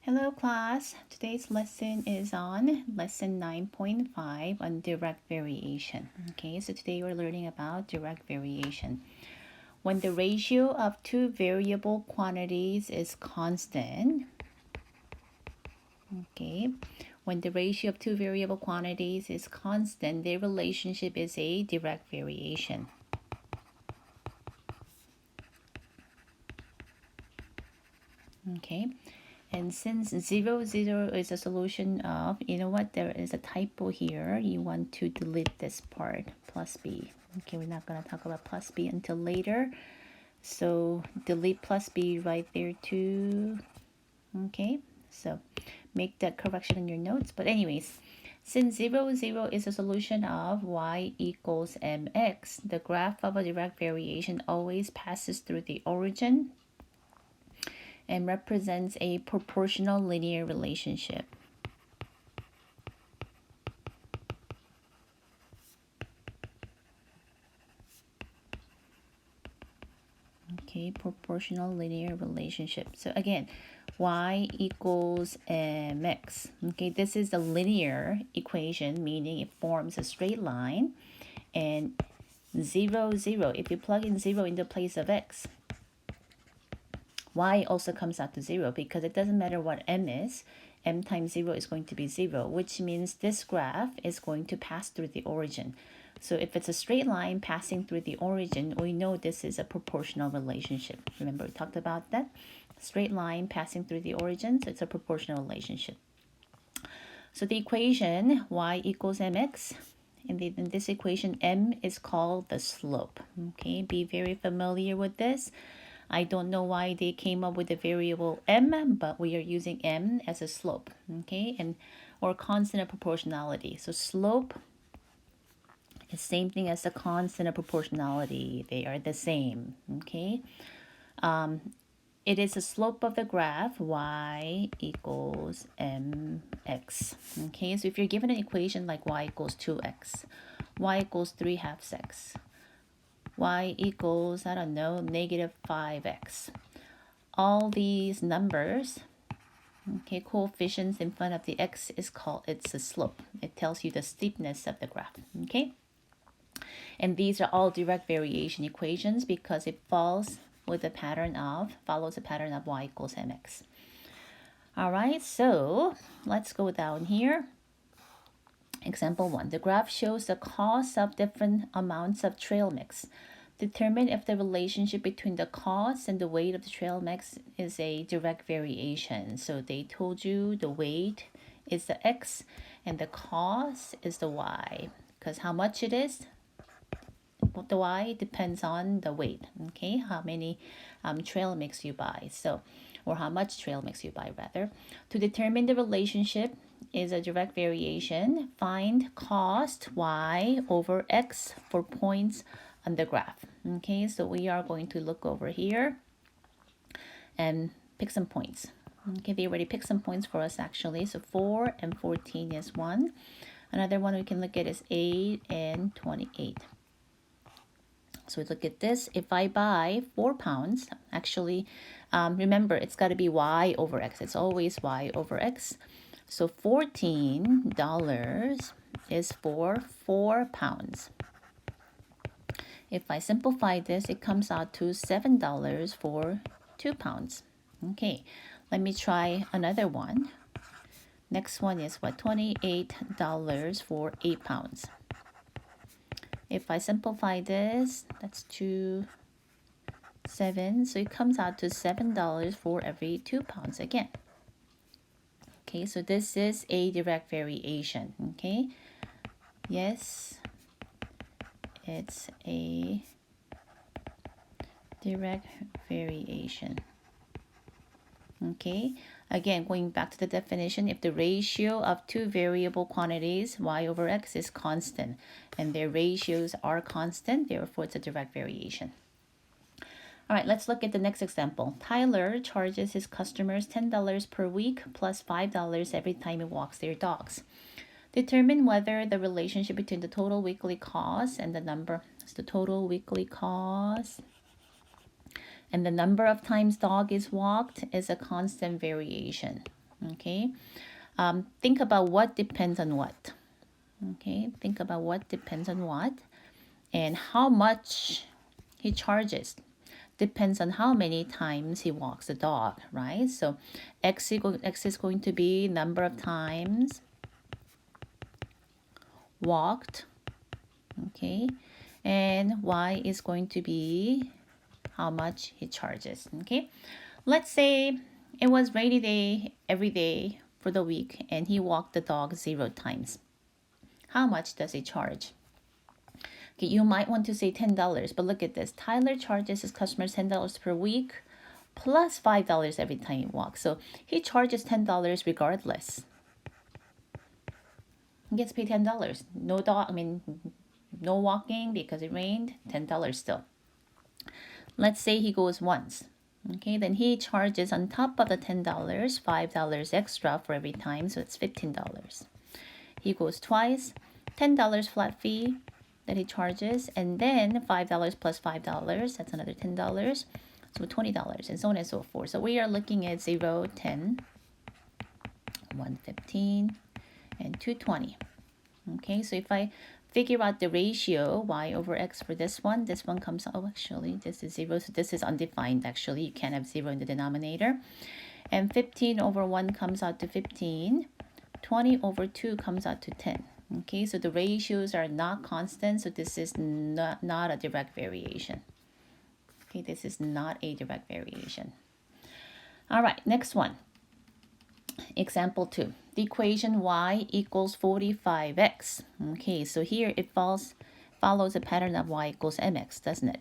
Hello class, today's lesson is on lesson 9.5 on direct variation. Okay, so today we're learning about direct variation. When the ratio of two variable quantities is constant, okay, when the ratio of two variable quantities is constant, their relationship is a direct variation. Okay. And since 0, 0 is a solution of, you know what, there is a typo here. You want to delete this part, plus b. Okay, we're not going to talk about plus b until later. So delete plus b right there too. Okay, so make that correction in your notes. But anyways, since 0, 0 is a solution of y equals mx, the graph of a direct variation always passes through the origin and represents a proportional linear relationship. Okay, proportional linear relationship. So again, y equals mx. Okay, this is a linear equation, meaning it forms a straight line. And 0, 0, if you plug in 0 in the place of x, y also comes out to 0 because it doesn't matter what m is. M times 0 is going to be 0, which means this graph is going to pass through the origin. So if it's a straight line passing through the origin, we know this is a proportional relationship. Remember we talked about that? Straight line passing through the origin, so it's a proportional relationship. So the equation y equals mx, in this equation m is called the slope. Okay, be very familiar with this. I don't know why they came up with the variable m, but we are using m as a slope, okay, and or constant of proportionality. So slope is same thing as the constant of proportionality. They are the same, okay. It is the slope of the graph y equals mx. Okay, so if you're given an equation like y equals 2x, y equals 3/2 x, y equals, I don't know, negative 5x. All these numbers, okay, coefficients in front of the x is called, it's a slope. It tells you the steepness of the graph, okay? And these are all direct variation equations because it follows a pattern of y equals mx. All right, so let's go down here. Example 1, the graph shows the cost of different amounts of trail mix. Determine if the relationship between the cost and the weight of the trail mix is a direct variation. So they told you the weight is the x and the cost is the y. Because how much it is, the y depends on the weight. Okay, how many trail mix you buy. So, or how much trail mix you buy rather. To determine the relationship is a direct variation. Find cost y over x for points on the graph. Okay, so we are going to look over here and pick some points. Okay, they already picked some points for us actually. So 4 and 14 is one. Another one we can look at is 8 and 28. So we look at this. If I buy 4 pounds, actually, remember it's got to be y over x. It's always y over x. So $14 is for 4 pounds. If I simplify this, it comes out to $7 for 2 pounds. Okay, let me try another one. Next one is what? $28 for 8 pounds. If I simplify this, that's 2, 7. So it comes out to $7 for every 2 pounds again. Okay, so this is a direct variation. Okay, yes, it's a direct variation. Okay, again, going back to the definition, if the ratio of two variable quantities, y over x, is constant, and their ratios are constant, therefore it's a direct variation. All right, let's look at the next example. Tyler charges his customers $10 per week plus $5 every time he walks their dogs. Determine whether the relationship between the total weekly cost and the number of times dog is walked is a constant variation. Okay. Think about what depends on what. Okay. Think about what depends on what, and how much he charges depends on how many times he walks the dog, right? So x is going to be number of times walked, okay? And y is going to be how much he charges, okay? Let's say it was rainy day every day for the week and he walked the dog 0 times. How much does he charge? Okay, you might want to say $10, but look at this. Tyler charges his customers $10 per week plus $5 every time he walks. So he charges $10 regardless. He gets paid $10. No dog, no walking because it rained, $10 still. Let's say he goes once. Okay, then he charges on top of the $10, $5 extra for every time, so it's $15. He goes twice, $10 flat fee that he charges, and then $5 plus $5, that's another $10, so $20, and so on and so forth. So we are looking at 0, 10, 115, and 220. Okay, so if I figure out the ratio y over x for this one comes, oh, actually, this is 0, so this is undefined, actually. You can't have 0 in the denominator. And 15 over 1 comes out to 15. 20 over 2 comes out to 10. Okay, so the ratios are not constant, so this is not a direct variation. Okay, this is not a direct variation. All right, next one. Example 2. The equation y equals 45x. Okay, so here it follows a pattern of y equals mx, doesn't it?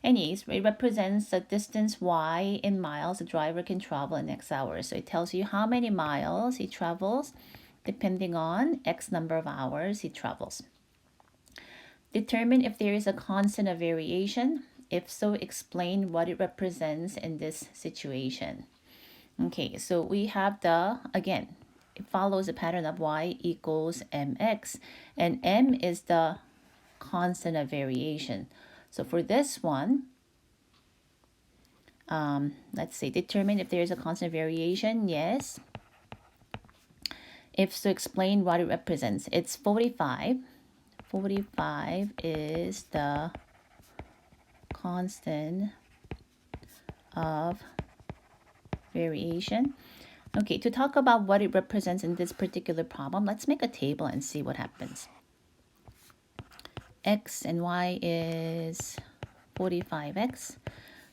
Anyways, it represents the distance y in miles the driver can travel in x hours. So it tells you how many miles he travels depending on x number of hours he travels. Determine if there is a constant of variation. If so, explain what it represents in this situation. Okay, so we have again, it follows a pattern of y equals mx, and m is the constant of variation. So for this one, let's say determine if there is a constant variation. Yes. If so, explain what it represents. It's 45. 45 is the constant of variation. Okay, to talk about what it represents in this particular problem, let's make a table and see what happens. X and Y is 45x.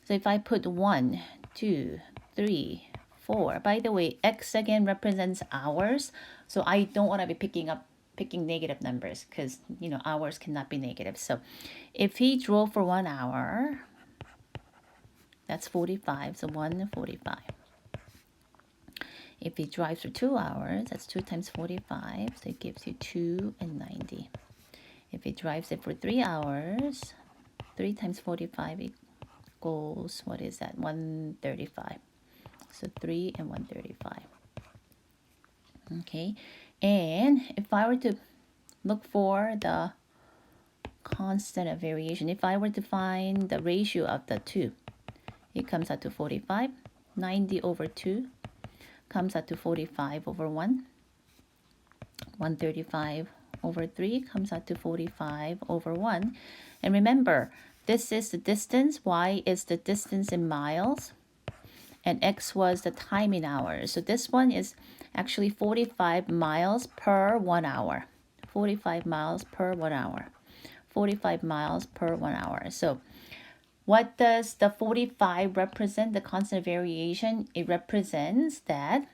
So if I put 1, 2, 3, 4. By the way, x again represents hours, so I don't want to be picking negative numbers because hours cannot be negative. So if he drove for 1 hour, that's 45. So 145. If he drives for 2 hours, that's 2 times 45. So it gives you 2 and 90. If he drives it for 3 hours, 3 times 45 equals, what is that? 135. So 3 and 135. Okay, and if I were to look for the constant of variation, if I were to find the ratio of the two, it comes out to 45. 90 over 2 comes out to 45 over 1. 135 over 3 comes out to 45 over 1. And remember, this is the distance, y is the distance in miles, and x was the time in hours. So this one is actually 45 miles per 1 hour. 45 miles per 1 hour. 45 miles per 1 hour. So what does the 45 represent, the constant variation? It represents that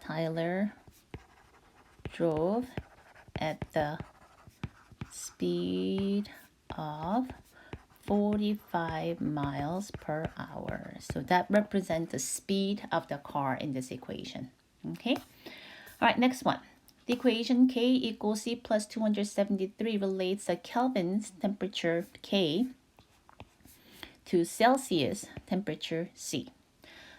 Tyler drove at the speed of 45 miles per hour. So that represents the speed of the car in this equation. Okay. All right, next one. The equation K equals C plus 273 relates the Kelvin's temperature K to Celsius temperature C.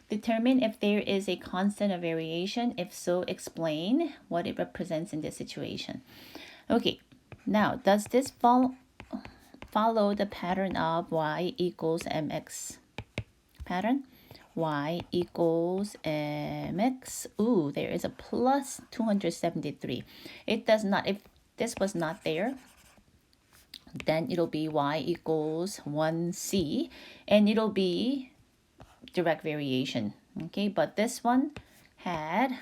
Determine if there is a constant of variation. If so, explain what it represents in this situation. Okay, now does this follow the pattern of y equals mx pattern? y equals mx. Ooh, there is a plus 273. It does not, if this was not there, then it'll be y equals 1c, and it'll be direct variation. Okay, but this one had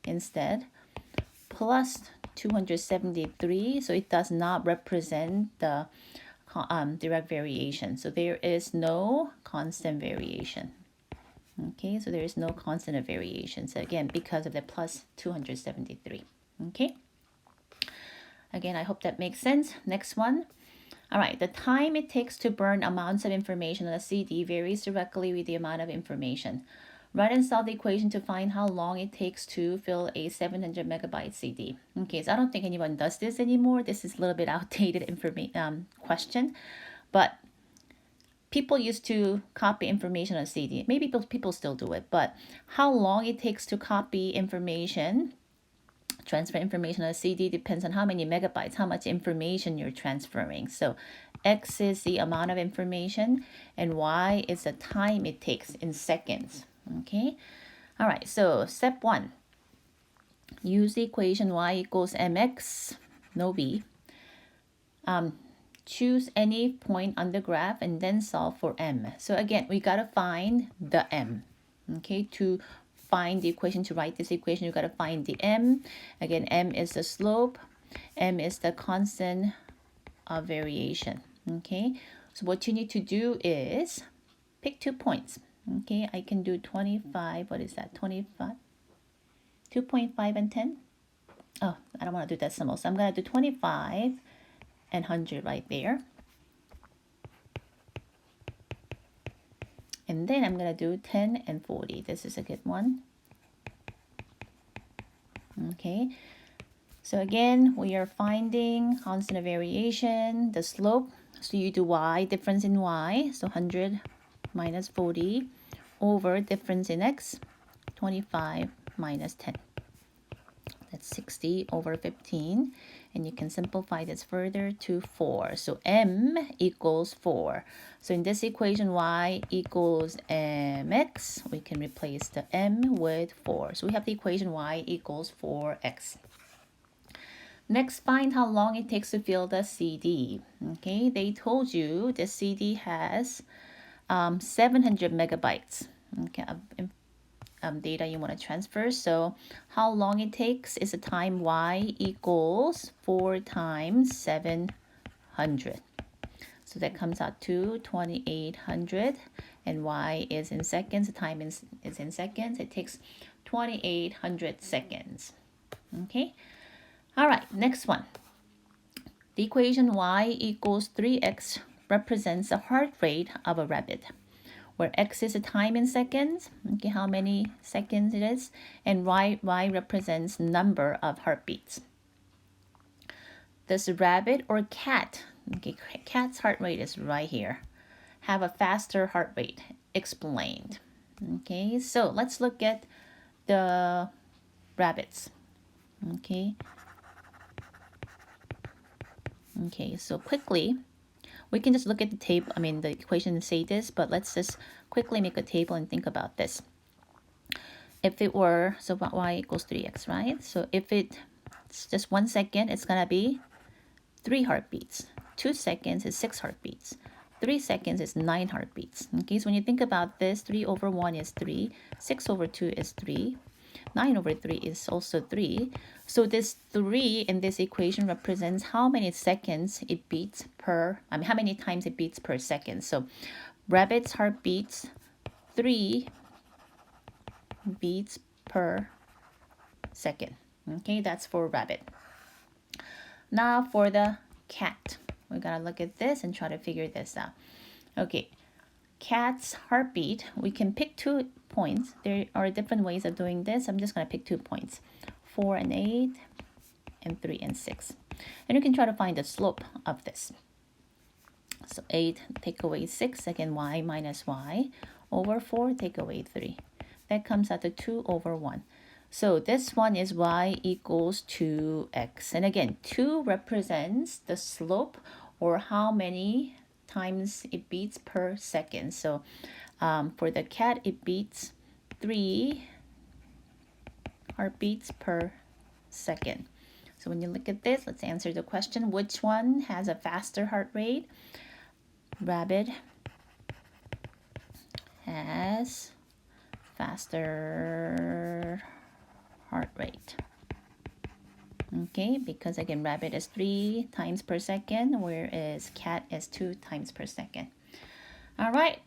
instead plus 273, so it does not represent the direct variation. So there is no constant variation. Okay, so there is no constant of variation. So again, because of the plus 273. Okay. Again, I hope that makes sense. Next one. All right, the time it takes to burn amounts of information on a CD varies directly with the amount of information. Write and solve the equation to find how long it takes to fill a 700 megabyte CD. Okay, so I don't think anyone does this anymore. This is a little bit outdated question, but people used to copy information on a CD. Maybe people still do it, but how long it takes to copy information, transfer information on a CD depends on how many megabytes, how much information you're transferring. So X is the amount of information and Y is the time it takes in seconds. Okay. All right. So step 1, use the equation Y equals mx, no B. Choose any point on the graph and then solve for m. So again, we got to find the m. Okay, to find the equation, to write this equation, you got to find the m. Again, m is the slope, m is the constant of variation. Okay, so what you need to do is pick 2 points. Okay, I can do 25, what is that, 25? 2.5 and 10? Oh, I don't want to do decimal, so I'm going to do 25 and 100 right there. And then I'm going to do 10 and 40. This is a good one. Okay, so again, we are finding constant of variation, the slope. So you do y, difference in y, so 100 minus 40 over difference in x, 25 minus 10. That's 60 over 15. And you can simplify this further to 4. So m equals 4. So in this equation, y equals mx. We can replace the m with 4. So we have the equation y equals 4x. Next, find how long it takes to fill the CD. Okay, they told you the CD has 700 megabytes. Okay, data you want to transfer. So how long it takes is the time y equals 4 times 700. So that comes out to 2800, and y is in seconds. The time is in seconds. It takes 2800 seconds. Okay. All right, next one. The equation y equals 3x represents the heart rate of a rabbit, where x is the time in seconds, okay, how many seconds it is, and y represents number of heartbeats. Does rabbit or cat, okay, cat's heart rate is right here, have a faster heart rate? Explained. Okay, so let's look at the rabbits. Okay, so quickly, we can just look at the table, the equation and say this, but let's just quickly make a table and think about this. If it were, so y equals 3x, right? So if it's just 1 second, it's going to be 3 heartbeats. 2 seconds is 6 heartbeats. 3 seconds is 9 heartbeats. Okay, so when you think about this, 3 over 1 is 3. 6 over 2 is 3. 9 over 3 is also 3. So this 3 in this equation represents how many seconds it beats per, how many times it beats per second. So rabbit's heart beats 3 beats per second. Okay, that's for rabbit. Now for the cat. We gotta look at this and try to figure this out. Okay, cat's heartbeat, we can pick 2 points. There are different ways of doing this. I'm just going to pick 2 points, 4 and 8 and 3 and 6. And you can try to find the slope of this. So 8 take away 6, again y minus y, over 4 take away 3. That comes out to 2 over 1. So this one is y equals 2x. And again, 2 represents the slope, or how many times it beats per second. So For the cat, it beats 3 heartbeats per second. So when you look at this, let's answer the question. Which one has a faster heart rate? Rabbit has faster heart rate. Okay, because again, rabbit is 3 times per second, whereas cat is 2 times per second. All right,